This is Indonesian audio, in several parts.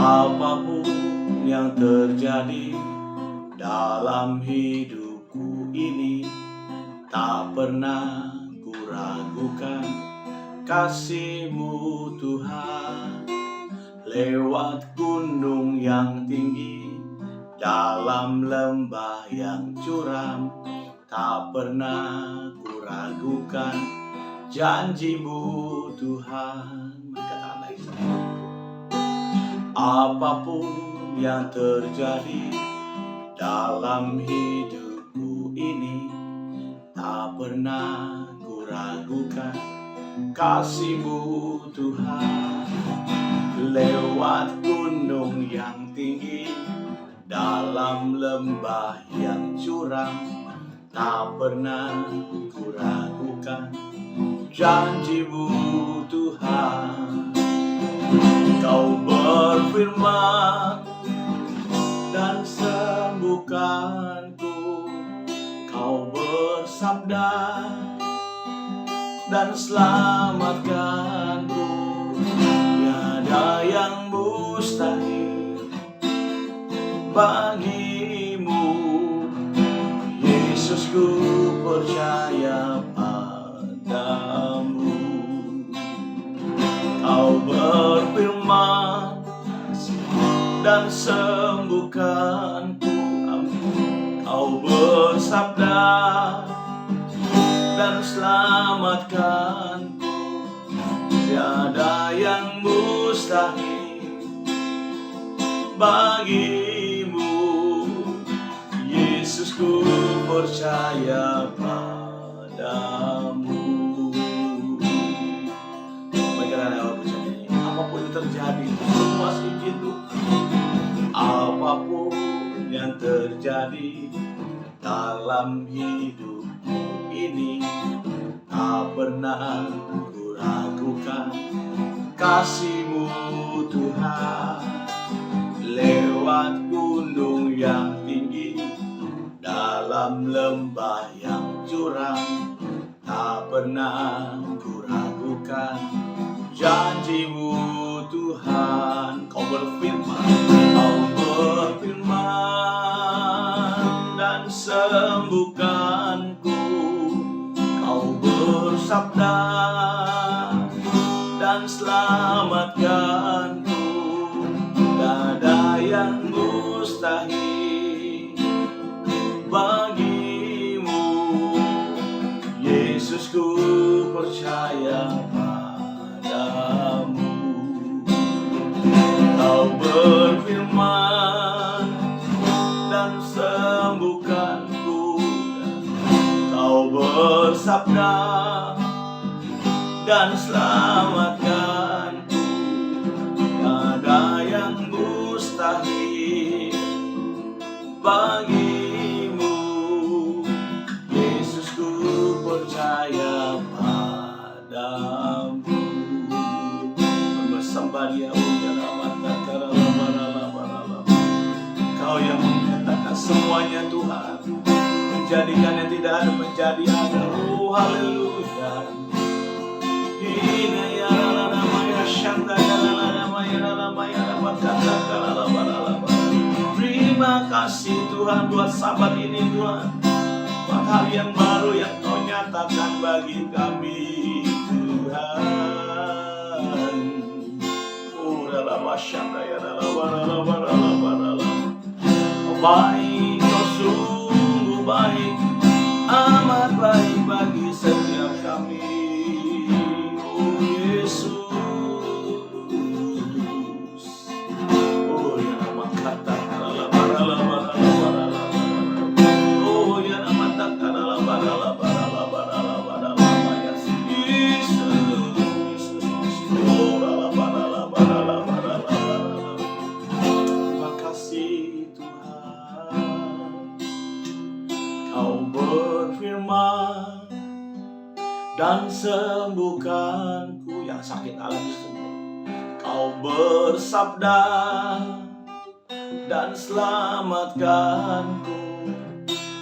Apapun yang terjadi dalam hidupku ini, tak pernah ku ragukan kasih-Mu Tuhan. Lewat gunung yang tinggi, dalam lembah yang curam, tak pernah ku ragukan janji-Mu Tuhan. Katakan lagi saya. Apapun yang terjadi dalam hidupku ini, tak pernah ku ragukan kasih-Mu Tuhan. Lewat gunung yang tinggi, dalam lembah yang curam, tak pernah ku ragukan janji-Mu Tuhan. Kau berfirman dan sembuhkanku, Kau bersabda dan selamatkanku. Tiada yang mustahil bagi-Mu, Yesus, ku percaya padamu. Kau berfirman dan sembuhkanku, Kau bersabda dan selamatkanku. Tiada yang mustahil bagi-Mu, Yesus, ku percaya padamu. Apapun yang terjadi, semua itu. Apapun yang terjadi dalam hidupku ini, tak pernah ku ragukan kasih-Mu Tuhan. Lewat gunung yang tinggi, dalam lembah yang curam, tak pernah ku ragukan janji-Mu Tuhan. Kau berfirman dan sembuhkanku, Kau bersabda dan selamatkanku. Tiada yang mustahil bagi-Mu, Yesus, ku percaya padamu. Kau berfirman dan sembuhkanku, Kau bersabda dan selamatkanku. Tiada yang mustahil bagi-Mu, Yesus, ku percaya padamu. Bersembah Dia, Kau yang menyatakan semuanya Tuhan, menjadikan yang tidak ada menjadi ada. Oh, haleluya. Terima kasih Tuhan buat sahabat ini Tuhan, buat hari yang baru yang Kau nyatakan bagi kami Tuhan. Oh, dalam masyarakat ya dalam baik, Kau sungguh baik, amat baik bagi setiap kami. Oh Yesus, oh ya nama kata oh ya nama kata terima kasih Tuhan. Kau berfirman dan sembuhkanku, yang sakit alami sembuh. Kau bersabda dan selamatkanku.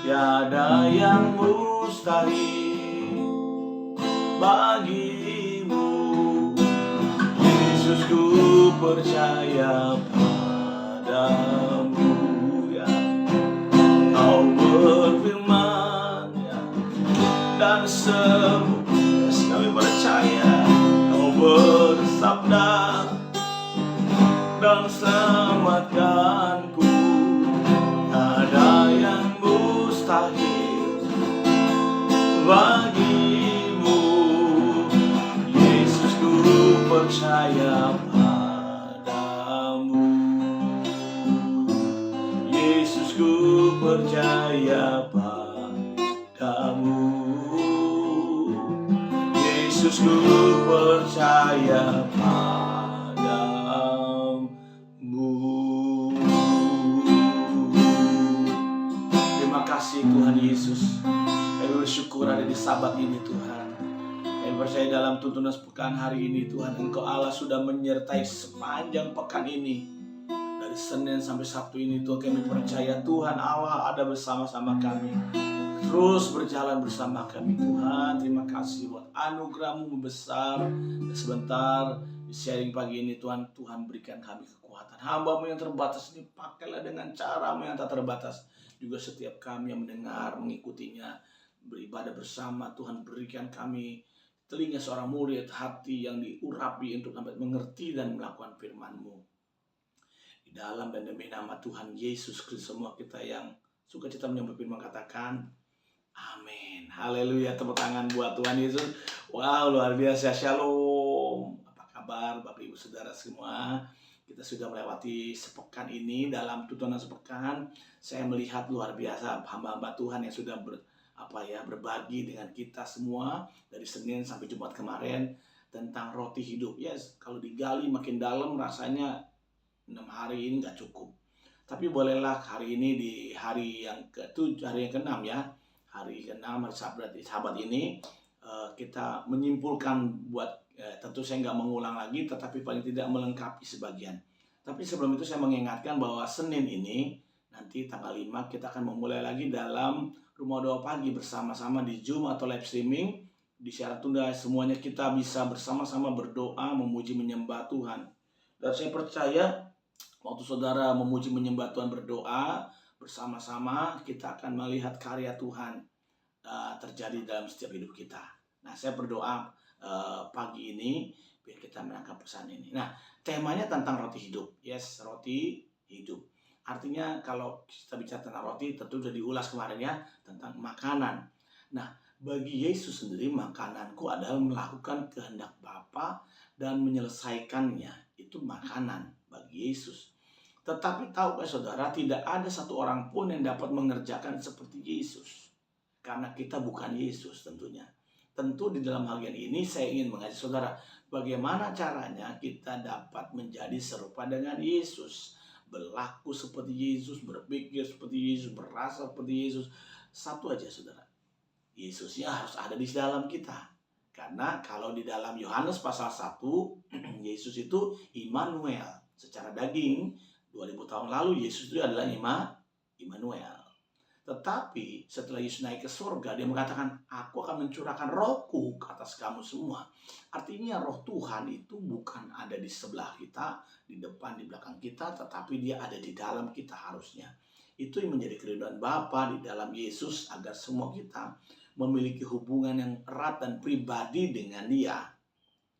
Tiada yang mustahil bagi-Mu, Yesus, ku percaya padamu, ya. Kau berfirman, ya, dan sembuh. Yes, kami percaya Kau bersabda dan selamatkanku. Ada yang mustahil bagimu. Yesus, ku percaya padamu. Yesus, ku percaya padamu. Yesus, ku percaya padamu. Terima kasih Tuhan Yesus. Kami bersyukur ada di Sabat ini Tuhan. Kami percaya dalam tuntunan sepekan hari ini Tuhan, Engkau Allah sudah menyertai sepanjang pekan ini. Dari Senin sampai Sabtu ini Tuhan, kami percaya Tuhan Allah ada bersama-sama kami, terus berjalan bersama kami Tuhan. Terima kasih buat anugerah-Mu besar. Dan sebentar di sharing pagi ini Tuhan, Tuhan berikan kami kekuatan. Hamba-Mu yang terbatas ini pakailah dengan cara-Mu yang tak terbatas. Juga setiap kami yang mendengar, mengikutinya, beribadah bersama, Tuhan berikan kami telinga seorang murid, hati yang diurapi untuk dapat mengerti dan melakukan firman-Mu. Di dalam dan demi nama Tuhan Yesus Kristus, semua kita yang sukacita menyambut firman katakan amin. Haleluya. Tepuk tangan buat Tuhan Yesus. Wow, luar biasa. Shalom. Apa kabar Bapak Ibu Saudara semua? Kita sudah melewati sepekan ini. Dalam tuntunan sepekan, saya melihat luar biasa hamba-hamba Tuhan yang sudah berbagi dengan kita semua dari Senin sampai Jumat kemarin tentang roti hidup. Yes, kalau digali makin dalam rasanya 6 hari ini nggak cukup. Tapi bolehlah hari ini di hari yang ke-7, hari yang ke-6 ya. Hari ke-6 hari Sabat ini kita menyimpulkan buat tentu saya nggak mengulang lagi, tetapi paling tidak melengkapi sebagian. Tapi sebelum itu saya mengingatkan bahwa Senin ini nanti tanggal 5 kita akan memulai lagi dalam Rumah Doa Pagi bersama-sama di Zoom atau live streaming. Di syarat tunda semuanya kita bisa bersama-sama berdoa, memuji, menyembah Tuhan. Dan saya percaya waktu saudara memuji, menyembah Tuhan, berdoa bersama-sama, kita akan melihat karya Tuhan terjadi dalam setiap hidup kita. Nah, saya berdoa pagi ini biar kita menangkap pesan ini. Nah, temanya tentang roti hidup. Yes, roti hidup. Artinya kalau kita bicara tentang roti, tentu sudah diulas kemarin ya, tentang makanan. Nah, bagi Yesus sendiri, makananku adalah melakukan kehendak Bapa dan menyelesaikannya. Itu makanan bagi Yesus. Tetapi tahukah saudara, tidak ada satu orang pun yang dapat mengerjakan seperti Yesus. Karena kita bukan Yesus tentunya. Tentu di dalam hal ini saya ingin mengajak saudara, bagaimana caranya kita dapat menjadi serupa dengan Yesus. Berlaku seperti Yesus, berpikir seperti Yesus, berasa seperti Yesus. Satu aja saudara, Yesusnya harus ada di dalam kita. Karena kalau di dalam Yohanes pasal 1, Yesus itu Immanuel. Secara daging, 2000 tahun lalu Yesus itu adalah Immanuel. Tetapi setelah Yesus naik ke surga, dia mengatakan, aku akan mencurahkan rohku ke atas kamu semua. Artinya roh Tuhan itu bukan ada di sebelah kita, di depan, di belakang kita, tetapi dia ada di dalam kita harusnya. Itu yang menjadi keridhaan Bapa di dalam Yesus agar semua kita memiliki hubungan yang erat dan pribadi dengan dia.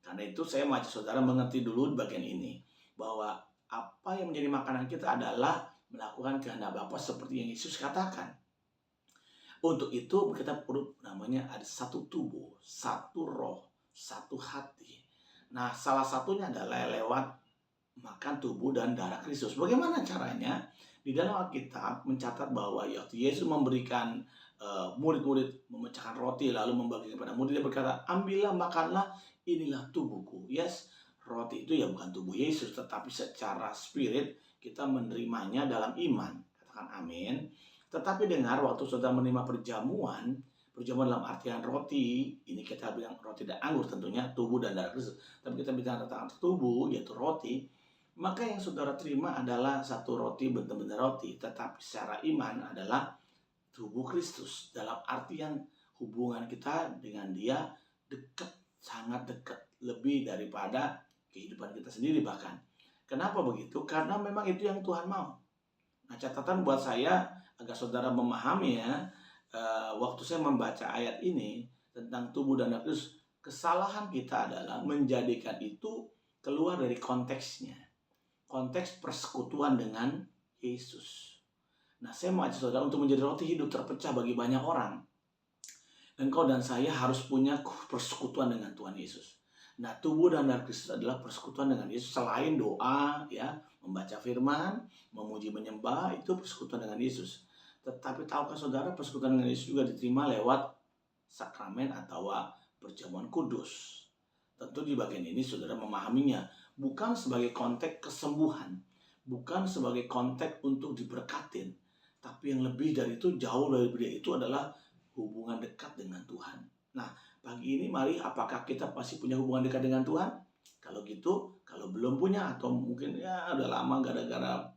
Karena itu saya mengajak saudara mengerti dulu bagian ini, bahwa apa yang menjadi makanan kita adalah melakukan kehendak Bapa seperti yang Yesus katakan. Untuk itu kita perlu namanya ada satu tubuh, satu roh, satu hati. Nah, salah satunya adalah lewat makan tubuh dan darah Kristus. Bagaimana caranya? Di dalam Alkitab mencatat bahwa waktu Yesus memberikan murid-murid memecahkan roti lalu membagi kepada murid, dia berkata, ambillah, makanlah, inilah tubuhku. Yes, roti itu ya bukan tubuh Yesus, tetapi secara spirit kita menerimanya dalam iman. Katakan amin. Tetapi dengar, waktu saudara menerima perjamuan dalam artian roti, ini kita bilang roti dan anggur tentunya, tubuh dan darah Kristus. Tapi kita bicara tentang tubuh, yaitu roti, maka yang saudara terima adalah satu roti, benar-benar roti. Tetapi secara iman adalah tubuh Kristus. Dalam artian hubungan kita dengan dia dekat, sangat dekat. Lebih daripada kehidupan kita sendiri bahkan. Kenapa begitu? Karena memang itu yang Tuhan mau. Nah, catatan buat saya agar saudara memahami ya, waktu saya membaca ayat ini tentang tubuh dan darah Kristus, kesalahan kita adalah menjadikan itu keluar dari konteksnya. Konteks persekutuan dengan Yesus. Nah, saya mau ajak saudara untuk menjadi roti hidup terpecah bagi banyak orang. Engkau dan saya harus punya persekutuan dengan Tuhan Yesus. Nah, tubuh dan darah Kristus adalah persekutuan dengan Yesus. Selain doa, ya, membaca firman, memuji menyembah, itu persekutuan dengan Yesus. Tetapi tahukah saudara, persekutuan dengan Yesus juga diterima lewat sakramen atau perjamuan kudus. Tentu di bagian ini saudara memahaminya bukan sebagai konteks kesembuhan, bukan sebagai konteks untuk diberkatin, tapi yang lebih dari itu, jauh dari itu adalah hubungan dekat dengan Tuhan. Nah, pagi ini mari, apakah kita pasti punya hubungan dekat dengan Tuhan? Kalau gitu, kalau belum punya atau mungkin ya udah lama gara-gara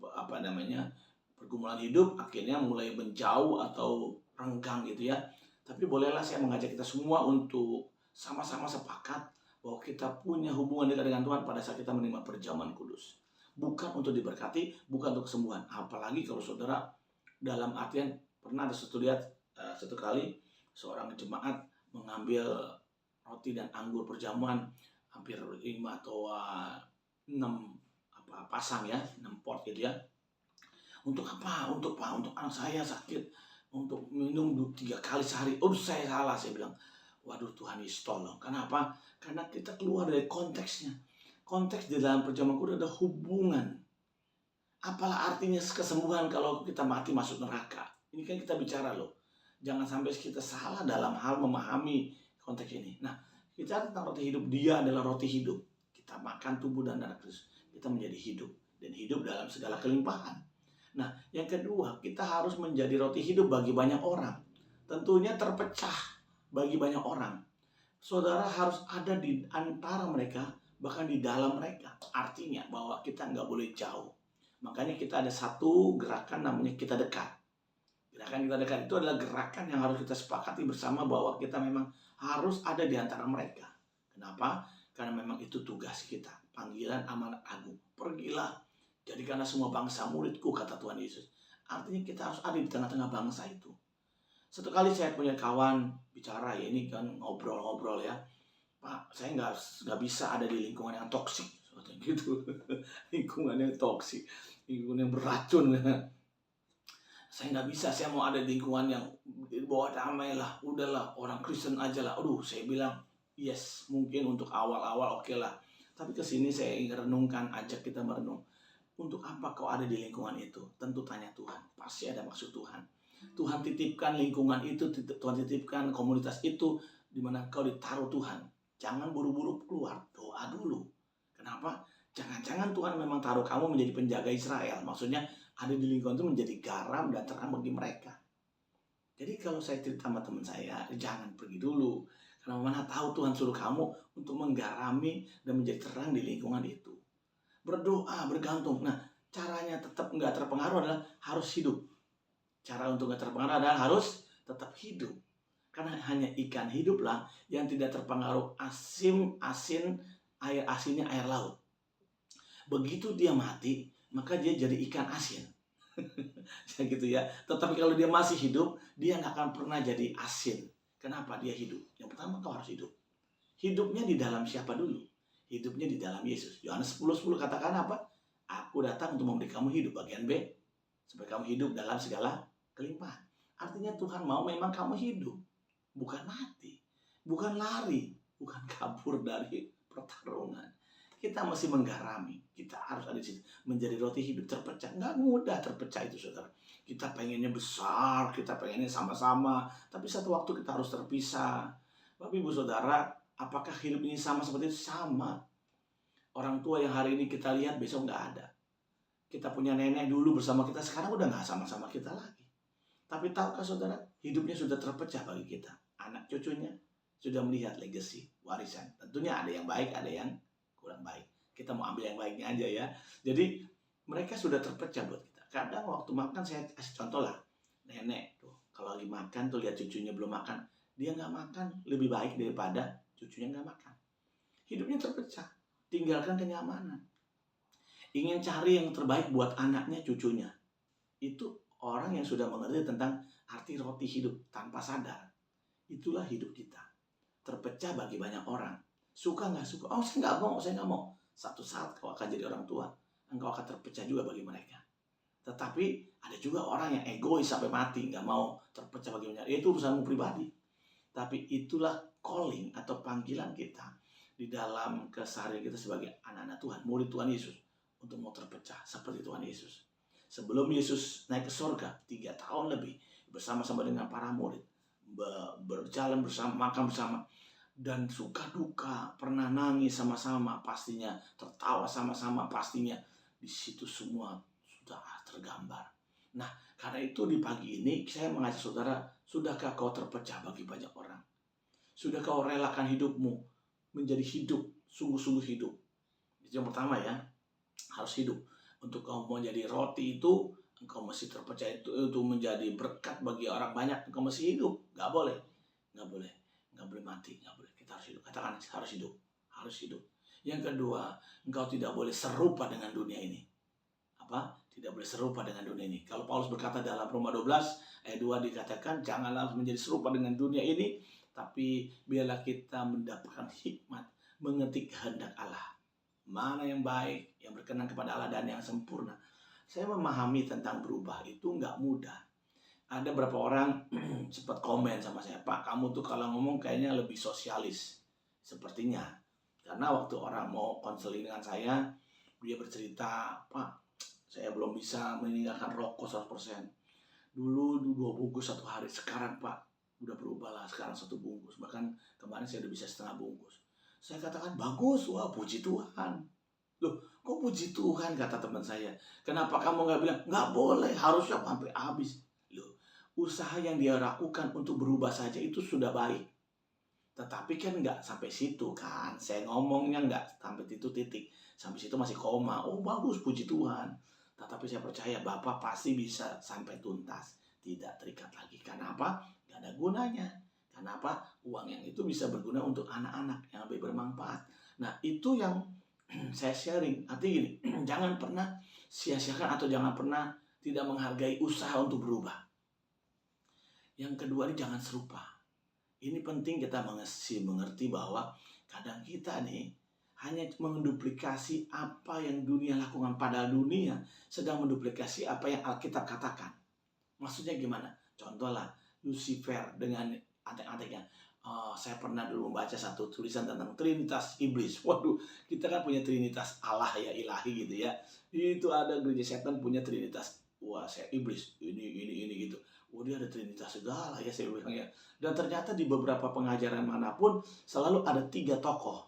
pergumulan hidup akhirnya mulai menjauh atau renggang gitu ya. Tapi bolehlah saya mengajak kita semua untuk sama-sama sepakat bahwa kita punya hubungan dekat dengan Tuhan pada saat kita menerima perjamuan kudus. Bukan untuk diberkati, bukan untuk kesembuhan. Apalagi kalau saudara dalam artian, pernah ada satu kali seorang jemaat mengambil roti dan anggur perjamuan hampir 5 atau 6 pasang ya, 6 pot gitu ya. Untuk apa? Untuk anak saya sakit, untuk minum 3 kali sehari. Saya salah, saya bilang. Waduh, Tuhan Yesus tolong. Kenapa? Karena kita keluar dari konteksnya. Konteks di dalam perjamuan kudus ada hubungan. Apalah artinya kesembuhan kalau kita mati masuk neraka? Ini kan kita bicara loh. Jangan sampai kita salah dalam hal memahami konteks ini. Nah, kita tentang roti hidup. Dia adalah roti hidup. Kita makan tubuh dan darah Kristus, kita menjadi hidup. Dan hidup dalam segala kelimpahan. Nah, yang kedua, kita harus menjadi roti hidup bagi banyak orang. Tentunya terpecah bagi banyak orang. Saudara harus ada di antara mereka, bahkan di dalam mereka. Artinya bahwa kita nggak boleh jauh. Makanya kita ada satu gerakan namanya kita dekat. Gerakan kita dekat itu adalah gerakan yang harus kita sepakati bersama bahwa kita memang harus ada di antara mereka. Kenapa? Karena memang itu tugas kita. Panggilan amanat agung. Pergilah, jadikanlah semua bangsa muridku, kata Tuhan Yesus. Artinya kita harus ada di tengah-tengah bangsa itu. Satu kali saya punya kawan bicara, ya ini kan ngobrol-ngobrol ya, Pak, saya nggak bisa ada di lingkungan yang toksik, gitu. Lingkungan yang toksik, lingkungan yang beracun. Saya nggak bisa, saya mau ada di lingkungan yang bawa damai lah, udahlah orang Kristen aja lah. Aduh, saya bilang yes, mungkin untuk awal-awal oke lah. Tapi kesini saya ingin renungkan, ajak kita merenung. Untuk apa kau ada di lingkungan itu? Tentu tanya Tuhan, pasti ada maksud Tuhan. Tuhan titipkan lingkungan itu, Tuhan titipkan komunitas itu di mana kau ditaruh Tuhan. Jangan buru-buru keluar, doa dulu. Kenapa? Jangan-jangan Tuhan memang taruh kamu menjadi penjaga Israel. Maksudnya ada di lingkungan itu menjadi garam dan terang bagi mereka. Jadi kalau saya cerita sama teman saya, jangan pergi dulu. Karena mana tahu Tuhan suruh kamu untuk menggarami dan menjadi terang di lingkungan itu. Berdoa, bergantung. Nah, caranya tetap nggak terpengaruh adalah harus hidup. Cara untuk nggak terpengaruh adalah harus tetap hidup. Karena hanya ikan hiduplah yang tidak terpengaruh asin, air asinnya air laut. Begitu dia mati, maka dia jadi ikan asin. Gitu ya. Tetapi kalau dia masih hidup, dia nggak akan pernah jadi asin. Kenapa dia hidup? Yang pertama, kau harus hidup. Hidupnya di dalam siapa dulu? Hidupnya di dalam Yesus. Yohanes 10:10 katakan apa? Aku datang untuk memberi kamu hidup, bagian B. Supaya kamu hidup dalam segala kelimpahan. Artinya Tuhan mau memang kamu hidup, bukan mati, bukan lari, bukan kabur dari pertarungan. Kita mesti menggarami, kita harus ada di situ, menjadi roti hidup terpecah. Nggak mudah terpecah itu, saudara. Kita pengennya besar, kita pengennya sama-sama, tapi satu waktu kita harus terpisah. Bapak Ibu Saudara, apakah hidup ini sama seperti itu? Sama. Orang tua yang hari ini kita lihat besok nggak ada. Kita punya nenek dulu bersama kita, sekarang udah nggak sama-sama kita lagi. Tapi tahukah saudara, hidupnya sudah terpecah bagi kita. Anak cucunya sudah melihat legacy, warisan. Tentunya ada yang baik, ada yang kurang baik. Kita mau ambil yang baiknya aja ya. Jadi mereka sudah terpecah buat kita. Kadang waktu makan, saya kasih contoh lah. Nenek tuh, kalau lagi makan tuh lihat cucunya belum makan. Dia nggak makan, lebih baik daripada cucunya nggak makan. Hidupnya terpecah, tinggalkan kenyamanan. ingin cari yang terbaik buat anaknya, cucunya. Itu orang yang sudah mengerti tentang arti roti hidup tanpa sadar. Itulah hidup kita. Terpecah bagi banyak orang. Suka nggak suka? Oh, saya nggak mau. Satu saat kau akan jadi orang tua. Engkau akan terpecah juga bagi mereka. Tetapi ada juga orang yang egois sampai mati, nggak mau terpecah bagi banyak. Itu urusanmu pribadi. Tapi itulah calling atau panggilan kita di dalam keseharian kita sebagai anak-anak Tuhan, murid Tuhan Yesus, untuk mau terpecah seperti Tuhan Yesus. Sebelum Yesus naik ke surga 3 tahun lebih bersama-sama dengan para murid, berjalan bersama, makan bersama, dan suka duka, pernah nangis sama-sama pastinya, tertawa sama-sama pastinya. Di situ semua sudah tergambar. Nah, karena itu di pagi ini saya mengajak saudara, sudahkah kau terpecah bagi banyak orang? Sudah kau relakan hidupmu menjadi hidup, sungguh-sungguh hidup? Itu yang pertama ya, harus hidup. Untuk kau menjadi roti itu, engkau mesti terpecah itu menjadi berkat bagi orang banyak. Engkau mesti hidup, nggak boleh mati, nggak boleh. Kita harus hidup. Katakan harus hidup. Yang kedua, engkau tidak boleh serupa dengan dunia ini. Apa? Tidak boleh serupa dengan dunia ini. Kalau Paulus berkata dalam Roma 12 ayat 2 dikatakan, janganlah menjadi serupa dengan dunia ini, tapi biarlah kita mendapatkan hikmat, mengerti kehendak Allah. Mana yang baik, yang berkenan kepada Allah dan yang sempurna. Saya memahami tentang berubah itu nggak mudah. Ada beberapa orang sempat komen sama saya, Pak, kamu tuh kalau ngomong kayaknya lebih sosialis. Sepertinya. Karena waktu orang mau konseling dengan saya, dia bercerita, Pak, saya belum bisa meninggalkan rokok 100%. Dulu 2 bungkus 1 hari, sekarang Pak, udah berubah lah, sekarang 1 bungkus. Bahkan kemarin saya udah bisa setengah bungkus. Saya katakan, bagus, wah puji Tuhan. Loh, kok puji Tuhan, kata teman saya. Kenapa kamu nggak bilang, nggak boleh, harusnya sampai habis. Loh, usaha yang dia lakukan untuk berubah saja itu sudah baik. Tetapi kan nggak sampai situ kan. Saya ngomongnya nggak sampai itu titik. Sampai situ masih koma. Oh bagus, puji Tuhan. Tetapi saya percaya Bapak pasti bisa sampai tuntas. Tidak terikat lagi. Karena apa? Nggak ada gunanya. Kenapa? Uang yang itu bisa berguna untuk anak-anak yang lebih bermanfaat. Nah, itu yang saya sharing. Artinya gini, jangan pernah sia-siakan atau jangan pernah tidak menghargai usaha untuk berubah. Yang kedua ini jangan serupa. Ini penting kita mengerti bahwa kadang kita nih hanya menduplikasi apa yang dunia lakukan. Padahal dunia sedang menduplikasi apa yang Alkitab katakan. Maksudnya gimana? Contoh lah, Lucifer dengan antek-anteknya. Saya pernah dulu membaca satu tulisan tentang Trinitas Iblis. Waduh, kita kan punya Trinitas Allah ya, ilahi gitu ya. Itu ada gereja setan punya Trinitas. Wah, saya Iblis, ini gitu. Oh, dia ada Trinitas segala ya, saya bilang ya. Dan ternyata di beberapa pengajaran manapun selalu ada 3 tokoh.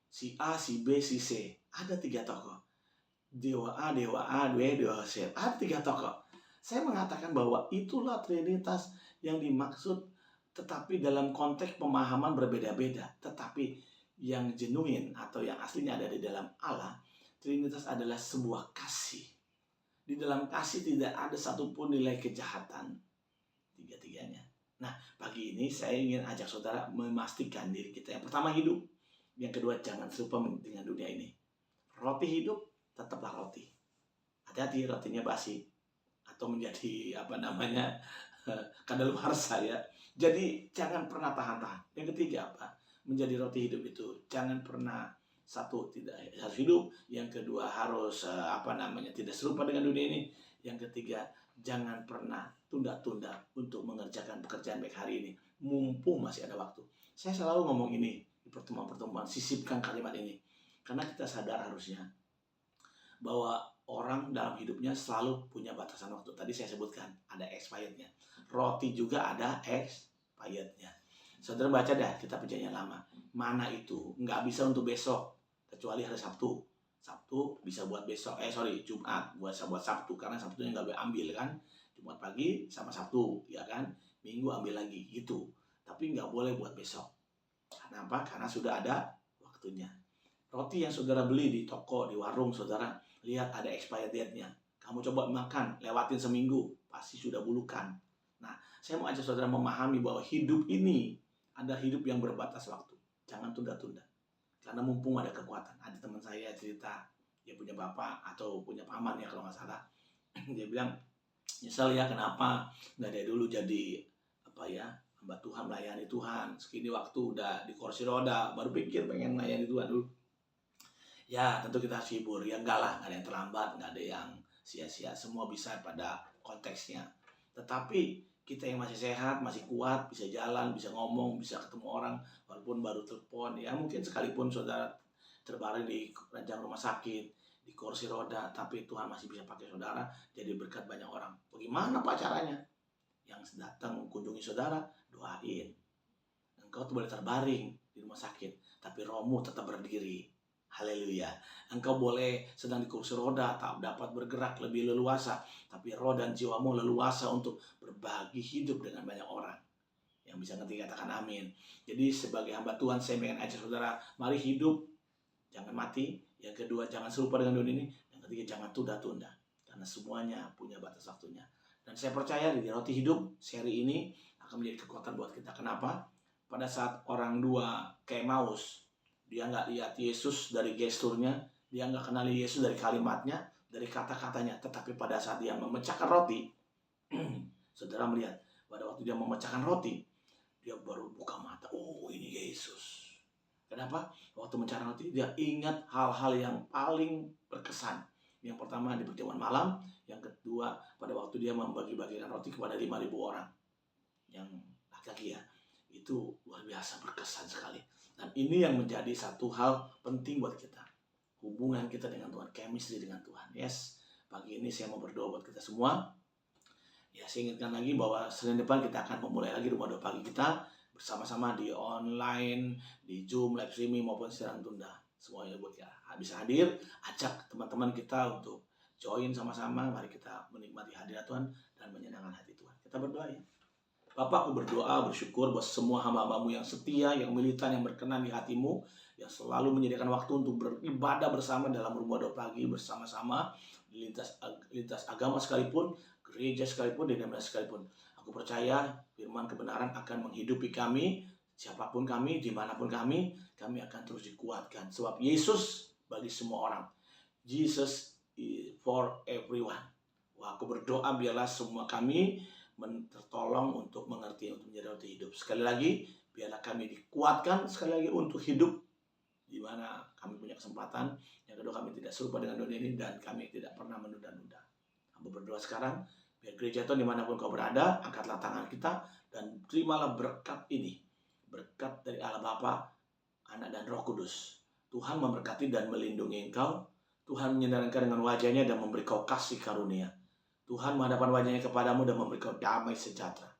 Si A, si B, si C. Ada 3 tokoh. Dewa A, dewa C. Ada 3 tokoh. Saya mengatakan bahwa itulah Trinitas yang dimaksud, tetapi dalam konteks pemahaman berbeda-beda. Tetapi yang genuine atau yang aslinya ada di dalam Allah, Trinitas adalah sebuah kasih. Di dalam kasih tidak ada satupun nilai kejahatan. Tiga-tiganya. Nah, pagi ini saya ingin ajak saudara memastikan diri kita. Yang pertama hidup. Yang kedua jangan serupa dengan dunia ini. Roti hidup, tetaplah roti. Hati-hati rotinya basi. Atau menjadi kadaluarsa ya. Jadi jangan pernah tahan-tahan. Yang ketiga apa? Menjadi roti hidup itu jangan pernah, satu, tidak harus hidup. Yang kedua harus tidak serupa dengan dunia ini. Yang ketiga, jangan pernah tunda-tunda untuk mengerjakan pekerjaan baik hari ini. Mumpung masih ada waktu. Saya selalu ngomong ini di pertemuan-pertemuan, sisipkan kalimat ini. Karena kita sadar harusnya bahwa orang dalam hidupnya selalu punya batasan waktu. Tadi saya sebutkan, ada expirednya. Roti juga ada expirednya. Saudara baca dah kitab Perjanjian Lama. Mana itu? Nggak bisa untuk besok. Kecuali hari Sabtu. Sabtu bisa buat besok. Jumat buat Sabtu. Karena Sabtunya nggak boleh ambil kan. Jumat pagi sama Sabtu. Ya kan. Minggu ambil lagi gitu. Tapi nggak boleh buat besok. Kenapa? Karena sudah ada waktunya. Roti yang saudara beli di toko, di warung, saudara lihat ada expired date-nya. Kamu coba makan, lewatin seminggu, pasti sudah bulukan. Nah, saya mau ajak saudara memahami bahwa hidup ini ada hidup yang berbatas waktu. Jangan tunda-tunda. Karena mumpung ada kekuatan. Ada teman saya cerita, dia punya bapak atau punya paman ya kalau nggak salah. Dia bilang, nyesel ya kenapa nggak dari dulu jadi apa ya, hamba Tuhan, melayani Tuhan. Segini waktu udah di kursi roda, baru pikir pengen melayani Tuhan dulu. Ya tentu kita harus hibur, ya enggak lah, nggak ada yang terlambat, nggak ada yang sia-sia, semua bisa pada konteksnya. Tetapi kita yang masih sehat, masih kuat, bisa jalan, bisa ngomong, bisa ketemu orang, walaupun baru telepon, ya mungkin sekalipun saudara terbaring di ranjang rumah sakit, di kursi roda, tapi Tuhan masih bisa pakai saudara jadi berkat banyak orang. Bagaimana Pak caranya? Yang datang kunjungi saudara, doain. Engkau tuh boleh terbaring di rumah sakit, tapi rohmu tetap berdiri. Haleluya. Engkau boleh sedang di kursi roda, tak dapat bergerak lebih leluasa, tapi roh dan jiwamu leluasa untuk berbagi hidup dengan banyak orang. Yang bisa ngerti katakan amin. Jadi sebagai hamba Tuhan, saya ingin ajak saudara, mari hidup, jangan mati. Yang kedua, jangan serupa dengan dunia ini. Yang ketiga, jangan tunda-tunda, karena semuanya punya batas waktunya. Dan saya percaya di roti hidup seri ini akan menjadi kekuatan buat kita. Kenapa? Pada saat orang dua ke Emmaus, dia nggak lihat Yesus dari gesturnya, dia nggak kenali Yesus dari kalimatnya, dari kata-katanya. Tetapi pada saat dia memecahkan roti, saudara melihat, pada waktu dia memecahkan roti, dia baru buka mata. Oh, ini Yesus. Kenapa? Waktu memecahkan roti, dia ingat hal-hal yang paling berkesan. Yang pertama di perjamuan malam, yang kedua pada waktu dia membagi-bagikan roti kepada 5.000 orang. Yang laki-laki ya, itu luar biasa berkesan sekali. Dan ini yang menjadi satu hal penting buat kita. Hubungan kita dengan Tuhan, chemistry dengan Tuhan. Yes, pagi ini saya mau berdoa buat kita semua. Ya, saya ingatkan lagi bahwa Senin depan kita akan memulai lagi Rumah Doa Pagi kita bersama-sama di online, di Zoom, live streaming maupun siaran tunda. Semuanya buat ya bisa hadir, ajak teman-teman kita untuk join sama-sama. Mari kita menikmati hadirat Tuhan dan menyenangkan hati Tuhan. Kita berdoa ya. Bapak, aku berdoa, bersyukur buat semua hamba-hambamu yang setia, yang militan, yang berkenan di hatimu, yang selalu menyediakan waktu untuk beribadah bersama dalam Rumah Doa Pagi bersama-sama, lintas agama sekalipun, gereja sekalipun, denominasi sekalipun. Aku percaya firman kebenaran akan menghidupi kami, siapapun kami, dimanapun kami akan terus dikuatkan. Sebab Yesus bagi semua orang. Jesus is for everyone. Wah, aku berdoa biarlah semua kami tertolong untuk mengerti, untuk menjadi roti hidup. Sekali lagi, biarlah kami dikuatkan sekali lagi untuk hidup di mana kami punya kesempatan. Yang kedua, kami tidak serupa dengan dunia ini dan kami tidak pernah menunda-nunda. Aku berdoa sekarang, biar gereja Tuhan dimanapun kau berada, angkatlah tangan kita dan terimalah berkat ini. Berkat dari Allah Bapa, Anak dan Roh Kudus. Tuhan memberkati dan melindungi engkau. Tuhan menyenangkan dengan wajahnya dan memberi kau kasih karunia. Tuhan menghadapkan wajahnya kepadamu dan memberi kau damai sejahtera.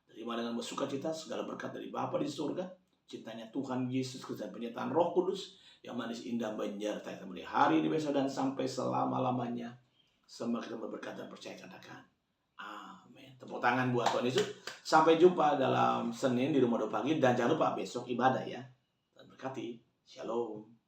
Terima dengan bersukacita segala berkat dari Bapa di surga, cintanya Tuhan Yesus Kristus dan penyertaan Roh Kudus yang manis indah menyertai kita mulai hari ini, besok, dan sampai selama-lamanya. Semoga kita berberkat dan percaya katakan amin. Tepuk tangan buat Tuhan Yesus. Sampai jumpa dalam Senin di Rumah Doa Pagi, dan jangan lupa besok ibadah ya. Dan berkati. Shalom.